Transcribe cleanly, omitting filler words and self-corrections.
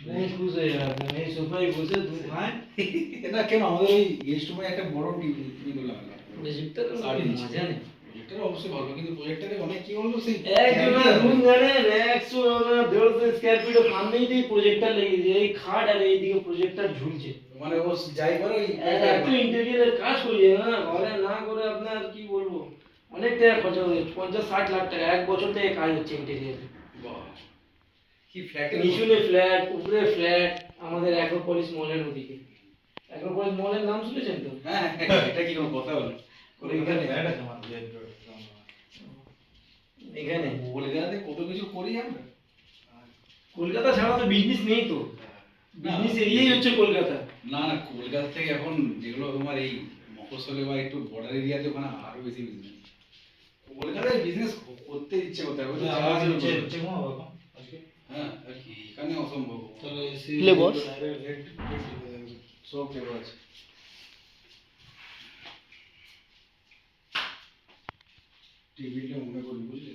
नहीं खुश है यार नहीं सुपर ही खुश है तुम भाई না কেন আমাদের ওই গেস্ট রুমে একটা বড় টিভি লাগালাম प्रोजेक्टर तो ষাট कोई ইঞ্চি। मजा नहीं প্রজেক্টর অবশ্যই ভালো কিন্তু প্রজেক্টরে অনেক কি বলবো সেই एक जो ना ক্যারিয়ার रूम जाने नेक्स्ट ना 150 स्क्वायर फीट सामने ही प्रोजेक्टर लगी है এই খাট আর এইদিকে প্রজেক্টর ঝুলছে মানে ও যাই করে ওই এত ইন্টেরিয়রের কাজ করিয়ে না ঘরে না করে আপনার কি বলবো অনেক টাকা খরচা হয়েছে 50-60 লাখ টাকা এক বছর থেকে কাজ হচ্ছে ইন্টেরিয়রে বাহ কি ফ্ল্যাটের নিচুনে ফ্ল্যাট উপরে ফ্ল্যাট আমাদের অ্যাক্রোপলিস মলের ওদিকে অ্যাক্রোপলিস মলের নাম শুনেছেন তো হ্যাঁ এটা কি কোনো কথা হলো ওইখানে এখানে কলকাতাতে কত কিছু করি আমরা কলকাতা ছাড়া তো বিজনেস নেই তো বিজনেস এরিয়াই হচ্ছে কলকাতা না না কলকাতা থেকে এখন যেগুলো তোমার এই মফস্বলে বা একটু বর্ডার এরিয়াতে ওখানে আরো বেশি বিজনেস কলকাতায় বিজনেস করতে ইচ্ছে করতে হবে তো জায়গা ছিল না। হ্যাঁ আর কি এখানে অসম্ভব Flavors? সব ফ্লেভার আছে টেবিলটা মনে করি বুঝলে